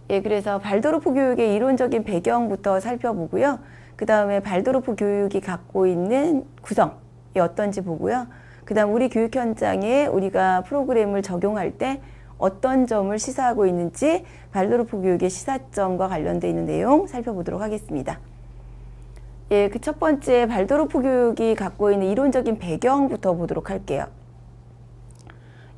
예, 그래서 발도르프 교육의 이론적인 배경부터 살펴보고요. 그 다음에 발도르프 교육이 갖고 있는 구성이 어떤지 보고요. 그 다음 우리 교육 현장에 우리가 프로그램을 적용할 때 어떤 점을 시사하고 있는지 발도르프 교육의 시사점과 관련되어 있는 내용 살펴보도록 하겠습니다. 예, 그 첫 번째 발도르프 교육이 갖고 있는 이론적인 배경부터 보도록 할게요.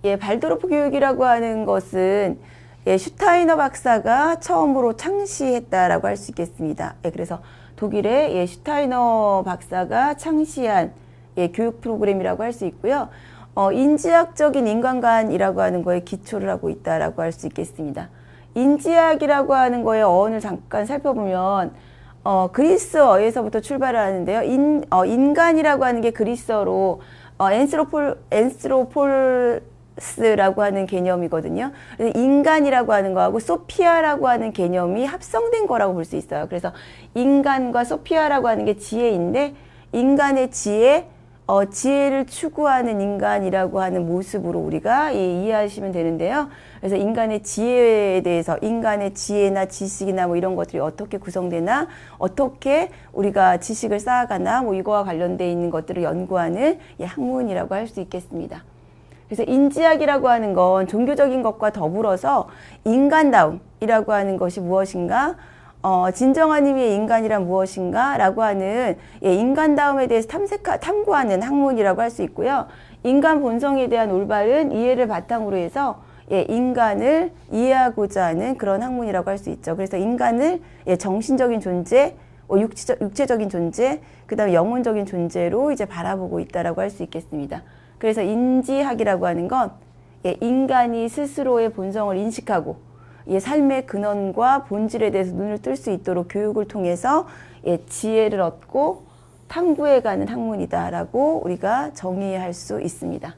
예, 발도르프 교육이라고 하는 것은 예, 슈타이너 박사가 처음으로 창시했다라고 할 수 있겠습니다. 예, 그래서 독일의 예, 슈타이너 박사가 창시한 예, 교육 프로그램이라고 할 수 있고요. 인지학적인 인간관이라고 하는 거에 기초를 하고 있다라고 할 수 있겠습니다. 인지학이라고 하는 거의 어원을 잠깐 살펴보면 그리스어에서부터 출발을 하는데요. 인간이라고 하는 게 그리스어로 엔스로폴스라고 하는 개념이거든요. 그래서 인간이라고 하는 거하고 소피아라고 하는 개념이 합성된 거라고 볼 수 있어요. 그래서 인간과 소피아라고 하는 게 지혜인데 인간의 지혜를 추구하는 인간이라고 하는 모습으로 우리가 이해하시면 되는데요. 그래서 인간의 지혜에 대해서 인간의 지혜나 지식이나 뭐 이런 것들이 어떻게 구성되나 어떻게 우리가 지식을 쌓아가나 뭐 이거와 관련되어 있는 것들을 연구하는 학문이라고 할 수 있겠습니다. 그래서 인지학이라고 하는 건 종교적인 것과 더불어서 인간다움이라고 하는 것이 무엇인가 진정한 의미의 인간이란 무엇인가 라고 하는 인간다움에 대해서 탐구하는 학문이라고 할 수 있고요. 인간 본성에 대한 올바른 이해를 바탕으로 해서 인간을 이해하고자 하는 그런 학문이라고 할 수 있죠. 그래서 인간을 정신적인 존재, 육체적인 존재, 그 다음에 영혼적인 존재로 이제 바라보고 있다라고 할 수 있겠습니다. 그래서 인지학이라고 하는 건 인간이 스스로의 본성을 인식하고 삶의 근원과 본질에 대해서 눈을 뜰 수 있도록 교육을 통해서 지혜를 얻고 탐구해가는 학문이다라고 우리가 정의할 수 있습니다.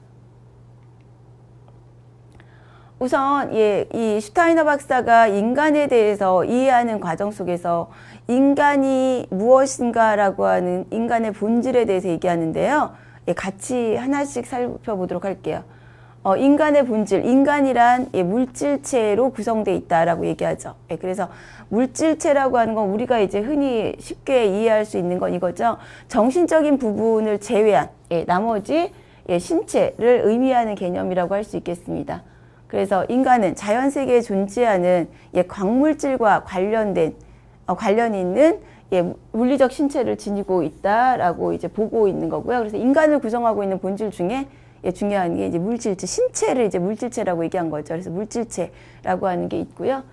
우선 이 슈타이너 박사가 인간에 대해서 이해하는 과정 속에서 인간이 무엇인가라고 하는 인간의 본질에 대해서 얘기하는데요. 같이 하나씩 살펴보도록 할게요. 인간의 본질, 인간이란 물질체로 구성되어 있다라고 얘기하죠. 그래서 물질체라고 하는 건 우리가 이제 흔히 쉽게 이해할 수 있는 건 이거죠. 정신적인 부분을 제외한 나머지 신체를 의미하는 개념이라고 할 수 있겠습니다. 그래서 인간은 자연세계에 존재하는 광물질과 관련이 있는 물리적 신체를 지니고 있다라고 이제 보고 있는 거고요. 그래서 인간을 구성하고 있는 본질 중에 중요한 게 이제 물질체, 신체를 이제 물질체라고 얘기한 거죠. 그래서 물질체라고 하는 게 있고요.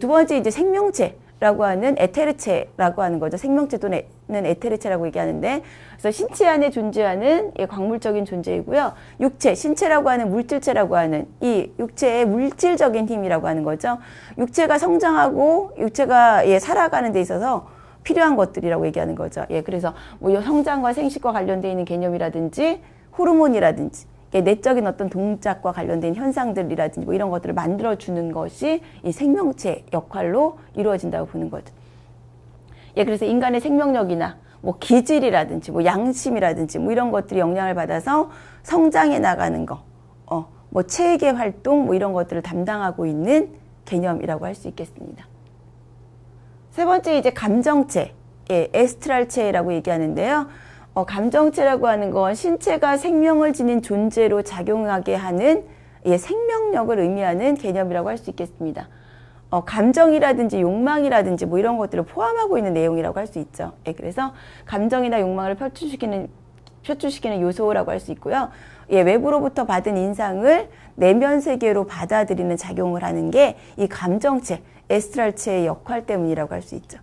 두 번째 이제 생명체라고 하는 에테르체라고 하는 거죠. 생명체 또는 에테르체라고 얘기하는데, 그래서 신체 안에 존재하는 광물적인 존재이고요. 육체, 신체라고 하는 물질체라고 하는 이 육체의 물질적인 힘이라고 하는 거죠. 육체가 성장하고 육체가 살아가는 데 있어서 필요한 것들이라고 얘기하는 거죠. 그래서 뭐 성장과 생식과 관련되어 있는 개념이라든지 호르몬이라든지 내적인 어떤 동작과 관련된 현상들이라든지 뭐 이런 것들을 만들어주는 것이 이 생명체 역할로 이루어진다고 보는 거죠. 그래서 인간의 생명력이나 뭐 기질이라든지 뭐 양심이라든지 뭐 이런 것들이 영향을 받아서 성장해 나가는 거, 뭐 체계 활동 뭐 이런 것들을 담당하고 있는 개념이라고 할 수 있겠습니다. 세 번째 이제 감정체, 에스트랄체라고 얘기하는데요. 감정체라고 하는 건 신체가 생명을 지닌 존재로 작용하게 하는 생명력을 의미하는 개념이라고 할 수 있겠습니다. 감정이라든지 욕망이라든지 뭐 이런 것들을 포함하고 있는 내용이라고 할 수 있죠. 그래서 감정이나 욕망을 표출시키는 요소라고 할 수 있고요. 외부로부터 받은 인상을 내면 세계로 받아들이는 작용을 하는 게 이 감정체, 에스트랄체의 역할 때문이라고 할 수 있죠.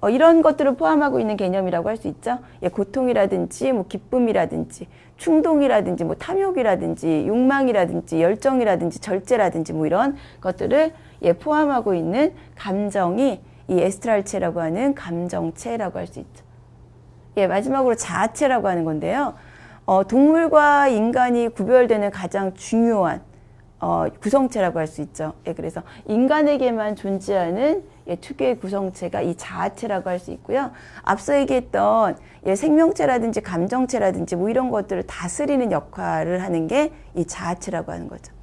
이런 것들을 포함하고 있는 개념이라고 할 수 있죠. 고통이라든지 뭐 기쁨이라든지 충동이라든지 뭐 탐욕이라든지 욕망이라든지 열정이라든지 절제라든지 뭐 이런 것들을 포함하고 있는 감정이 이 에스트랄체라고 하는 감정체라고 할 수 있죠. 마지막으로 자아체라고 하는 건데요. 동물과 인간이 구별되는 가장 중요한 구성체라고 할 수 있죠. 그래서 인간에게만 존재하는 특유의 구성체가 이 자아체라고 할 수 있고요. 앞서 얘기했던 생명체라든지 감정체라든지 뭐 이런 것들을 다스리는 역할을 하는 게 이 자아체라고 하는 거죠.